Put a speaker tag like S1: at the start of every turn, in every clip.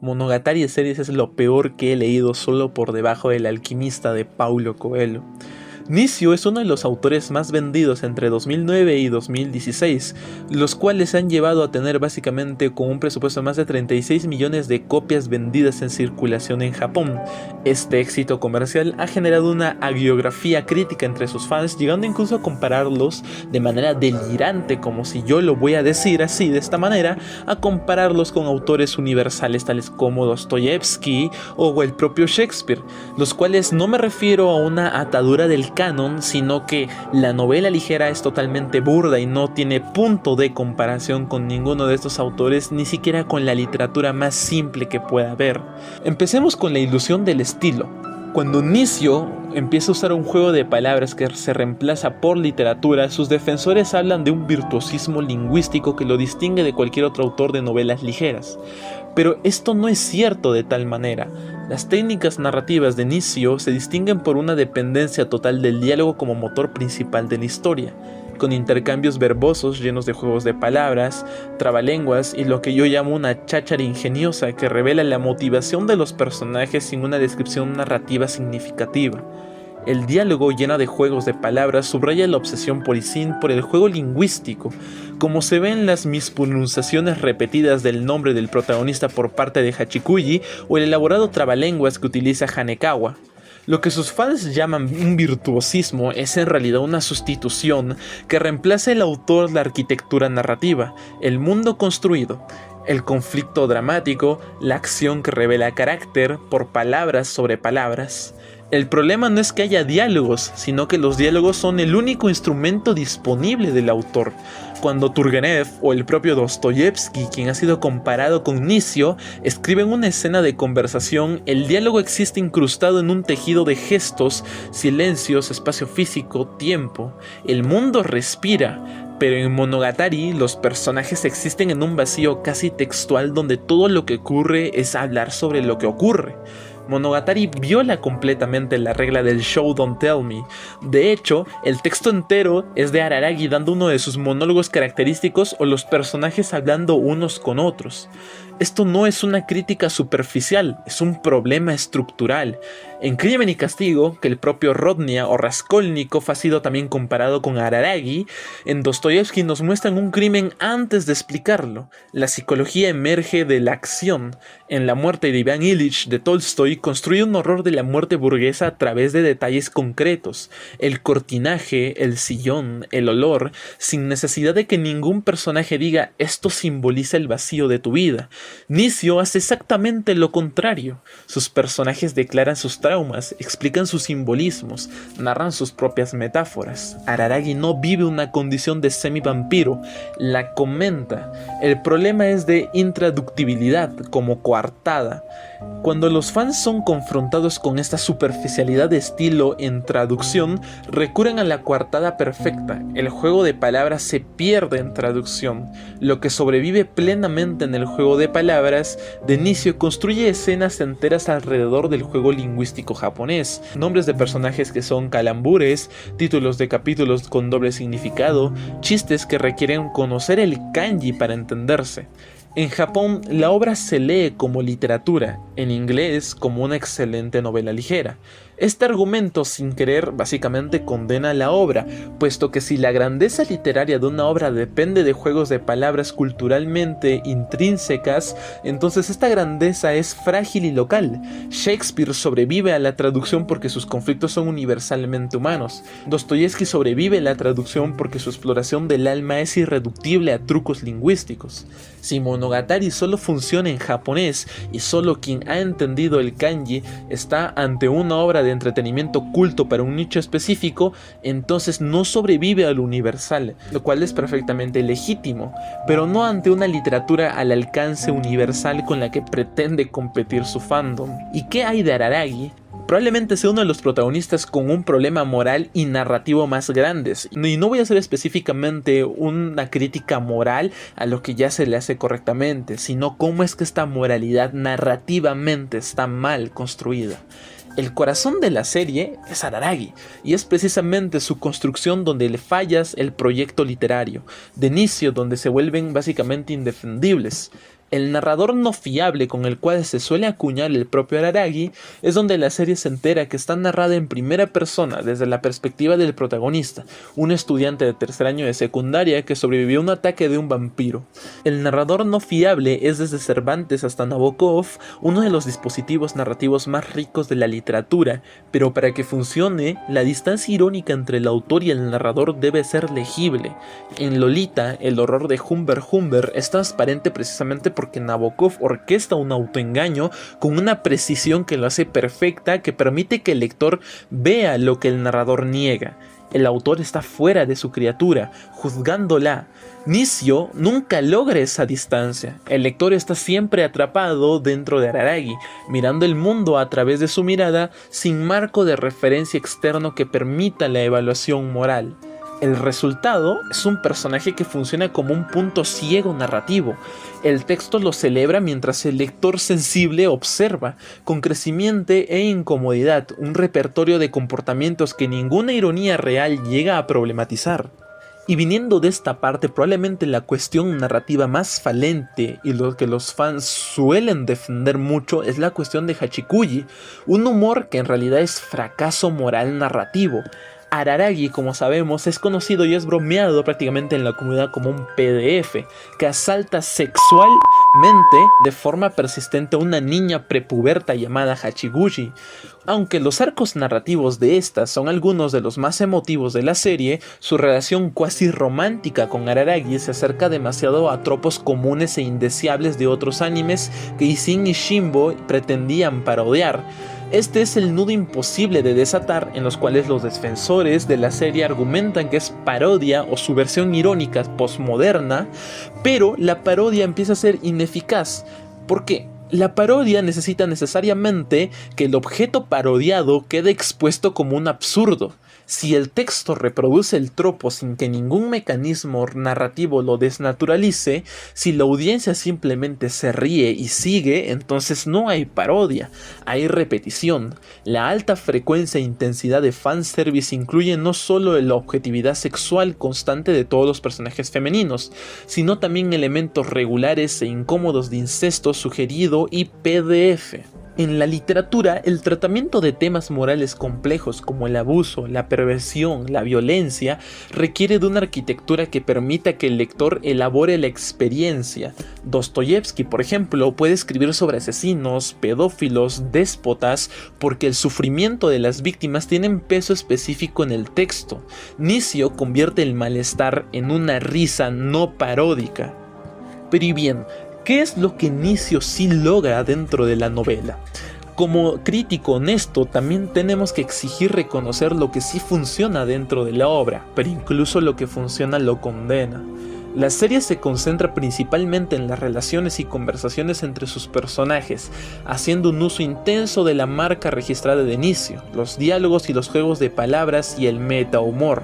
S1: Monogatari de series es lo peor que he leído, solo por debajo del Alquimista de Paulo Coelho. Nishio es uno de los autores más vendidos entre 2009 y 2016, los cuales se han llevado a tener básicamente con un presupuesto de más de 36 millones de copias vendidas en circulación en Japón. Este éxito comercial ha generado una hagiografía crítica entre sus fans, llegando incluso a compararlos de manera delirante, como si yo lo voy a decir así de esta manera, a compararlos con autores universales tales como Dostoyevsky o el propio Shakespeare, los cuales no me refiero a una atadura del canon, sino que la novela ligera es totalmente burda y no tiene punto de comparación con ninguno de estos autores, ni siquiera con la literatura más simple que pueda haber. Empecemos con la ilusión del estilo. Cuando Nishio empieza a usar un juego de palabras que se reemplaza por literatura, sus defensores hablan de un virtuosismo lingüístico que lo distingue de cualquier otro autor de novelas ligeras. Pero esto no es cierto de tal manera. Las técnicas narrativas de Nishio se distinguen por una dependencia total del diálogo como motor principal de la historia, con intercambios verbosos llenos de juegos de palabras, trabalenguas y lo que yo llamo una cháchara ingeniosa que revela la motivación de los personajes sin una descripción narrativa significativa. El diálogo lleno de juegos de palabras subraya la obsesión por Ishin por el juego lingüístico, como se ve en las mispronunciaciones repetidas del nombre del protagonista por parte de Hachikuji o el elaborado trabalenguas que utiliza Hanekawa. Lo que sus fans llaman un virtuosismo es en realidad una sustitución que reemplaza el autor la arquitectura narrativa, el mundo construido, el conflicto dramático, la acción que revela carácter por palabras sobre palabras. El problema no es que haya diálogos, sino que los diálogos son el único instrumento disponible del autor. Cuando Turgenev o el propio Dostoyevsky, quien ha sido comparado con Nishio, escriben una escena de conversación, el diálogo existe incrustado en un tejido de gestos, silencios, espacio físico, tiempo. El mundo respira, pero en Monogatari los personajes existen en un vacío casi textual donde todo lo que ocurre es hablar sobre lo que ocurre. Monogatari viola completamente la regla del show don't tell me. De hecho, el texto entero es de Araragi dando uno de sus monólogos característicos o los personajes hablando unos con otros. Esto no es una crítica superficial, es un problema estructural. En Crimen y Castigo, que el propio Rodnia o Raskolnikov ha sido también comparado con Araragi, en Dostoyevsky nos muestran un crimen antes de explicarlo. La psicología emerge de la acción. En La muerte de Iván Ilich de Tolstoy construye un horror de la muerte burguesa a través de detalles concretos. El cortinaje, el sillón, el olor, sin necesidad de que ningún personaje diga esto simboliza el vacío de tu vida. Nishio hace exactamente lo contrario. Sus personajes declaran sus traumas, explican sus simbolismos, narran sus propias metáforas. Araragi no vive una condición de semi-vampiro, la comenta. El problema es de intraductibilidad, como coartada. Cuando los fans son confrontados con esta superficialidad de estilo en traducción, recurren a la coartada perfecta. El juego de palabras se pierde en traducción. Lo que sobrevive plenamente en el juego de palabras de Nishio construye escenas enteras alrededor del juego lingüístico japonés, nombres de personajes que son calambures, títulos de capítulos con doble significado, chistes que requieren conocer el kanji para entenderse. En Japón, la obra se lee como literatura, en inglés como una excelente novela ligera. Este argumento, sin querer, básicamente condena la obra, puesto que si la grandeza literaria de una obra depende de juegos de palabras culturalmente intrínsecas, entonces esta grandeza es frágil y local. Shakespeare sobrevive a la traducción porque sus conflictos son universalmente humanos. Dostoyevsky sobrevive a la traducción porque su exploración del alma es irreductible a trucos lingüísticos. Si Monogatari solo funciona en japonés y solo quien ha entendido el kanji está ante una obra de entretenimiento culto para un nicho específico, entonces no sobrevive al universal, lo cual es perfectamente legítimo, pero no ante una literatura al alcance universal con la que pretende competir su fandom. ¿Y qué hay de Araragi? Probablemente sea uno de los protagonistas con un problema moral y narrativo más grandes, y no voy a hacer específicamente una crítica moral a lo que ya se le hace correctamente, sino cómo es que esta moralidad narrativamente está mal construida. El corazón de la serie es Araragi, y es precisamente su construcción donde le fallas el proyecto literario, de inicio donde se vuelven básicamente indefendibles. El narrador no fiable con el cual se suele acuñar el propio Araragi es donde la serie se entera que está narrada en primera persona desde la perspectiva del protagonista, un estudiante de tercer año de secundaria que sobrevivió a un ataque de un vampiro. El narrador no fiable es desde Cervantes hasta Nabokov uno de los dispositivos narrativos más ricos de la literatura, pero para que funcione, la distancia irónica entre el autor y el narrador debe ser legible. En Lolita, el horror de Humbert Humbert es transparente precisamente porque Nabokov orquesta un autoengaño con una precisión que lo hace perfecta, que permite que el lector vea lo que el narrador niega. El autor está fuera de su criatura, juzgándola. Nishio nunca logra esa distancia. El lector está siempre atrapado dentro de Araragi, mirando el mundo a través de su mirada sin marco de referencia externo que permita la evaluación moral. El resultado es un personaje que funciona como un punto ciego narrativo. El texto lo celebra mientras el lector sensible observa, con crecimiento e incomodidad, un repertorio de comportamientos que ninguna ironía real llega a problematizar. Y viniendo de esta parte, probablemente la cuestión narrativa más falente y lo que los fans suelen defender mucho es la cuestión de Hachikuji, un humor que en realidad es fracaso moral narrativo. Araragi, como sabemos, es conocido y es bromeado prácticamente en la comunidad como un PDF, que asalta sexualmente de forma persistente a una niña prepuberta llamada Hachiguchi. Aunque los arcos narrativos de esta son algunos de los más emotivos de la serie, su relación cuasi romántica con Araragi se acerca demasiado a tropos comunes e indeseables de otros animes que Ishin y Shimbo pretendían parodiar. Este es el nudo imposible de desatar, en los cuales los defensores de la serie argumentan que es parodia o su versión irónica postmoderna, pero la parodia empieza a ser ineficaz. ¿Por qué? La parodia necesita necesariamente que el objeto parodiado quede expuesto como un absurdo. Si el texto reproduce el tropo sin que ningún mecanismo narrativo lo desnaturalice, si la audiencia simplemente se ríe y sigue, entonces no hay parodia, hay repetición. La alta frecuencia e intensidad de fanservice incluye no solo la objetividad sexual constante de todos los personajes femeninos, sino también elementos regulares e incómodos de incesto sugerido y PDF. En la literatura, el tratamiento de temas morales complejos como el abuso, la perversión, la violencia, requiere de una arquitectura que permita que el lector elabore la experiencia. Dostoyevsky, por ejemplo, puede escribir sobre asesinos, pedófilos, déspotas, porque el sufrimiento de las víctimas tiene un peso específico en el texto. Nishio convierte el malestar en una risa no paródica. Pero y bien, ¿qué es lo que Nishio sí logra dentro de la novela? Como crítico honesto, también tenemos que exigir reconocer lo que sí funciona dentro de la obra, pero incluso lo que funciona lo condena. La serie se concentra principalmente en las relaciones y conversaciones entre sus personajes, haciendo un uso intenso de la marca registrada de Nishio, los diálogos y los juegos de palabras y el meta-humor.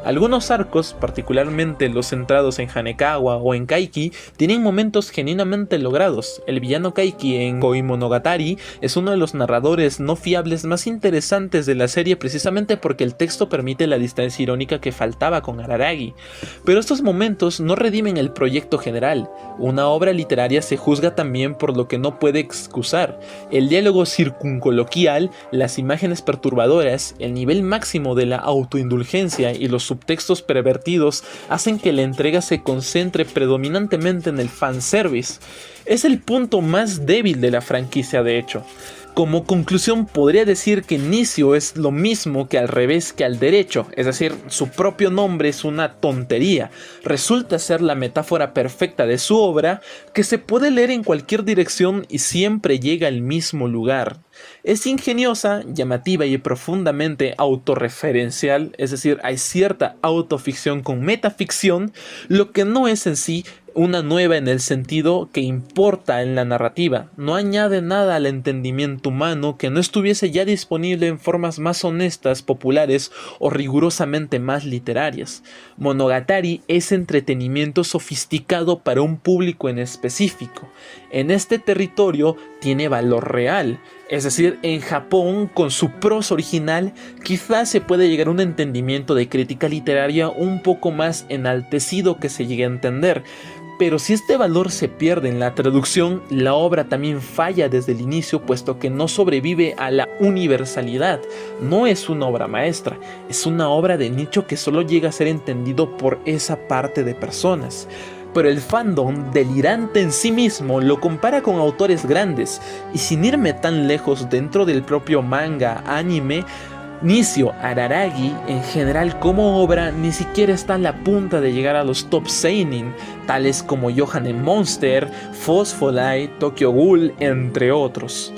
S1: Algunos arcos, particularmente los centrados en Hanekawa o en Kaiki, tienen momentos genuinamente logrados. El villano Kaiki en Koi Monogatari es uno de los narradores no fiables más interesantes de la serie precisamente porque el texto permite la distancia irónica que faltaba con Araragi. Pero estos momentos no redimen el proyecto general. Una obra literaria se juzga también por lo que no puede excusar. El diálogo circuncoloquial, las imágenes perturbadoras, el nivel máximo de la autoindulgencia y los subtextos pervertidos hacen que la entrega se concentre predominantemente en el fanservice. Es el punto más débil de la franquicia, de hecho. Como conclusión, podría decir que Nishio es lo mismo que al revés que al derecho, es decir, su propio nombre es una tontería. Resulta ser la metáfora perfecta de su obra, que se puede leer en cualquier dirección y siempre llega al mismo lugar. Es ingeniosa, llamativa y profundamente autorreferencial, es decir, hay cierta autoficción con metaficción, lo que no es en sí una nueva en el sentido que importa en la narrativa. No añade nada al entendimiento humano que no estuviese ya disponible en formas más honestas, populares o rigurosamente más literarias. Monogatari es entretenimiento sofisticado para un público en específico. En este territorio tiene valor real. Es decir, en Japón, con su prosa original, quizás se puede llegar a un entendimiento de crítica literaria un poco más enaltecido que se llegue a entender. Pero si este valor se pierde en la traducción, la obra también falla desde el inicio, puesto que no sobrevive a la universalidad. No es una obra maestra, es una obra de nicho que solo llega a ser entendido por esa parte de personas. Pero el fandom, delirante en sí mismo, lo compara con autores grandes, y sin irme tan lejos dentro del propio manga, anime, Nishio Araragi en general como obra ni siquiera está a la punta de llegar a los top seinen, tales como Yohanen Monster, Phosphorite, Tokyo Ghoul, entre otros.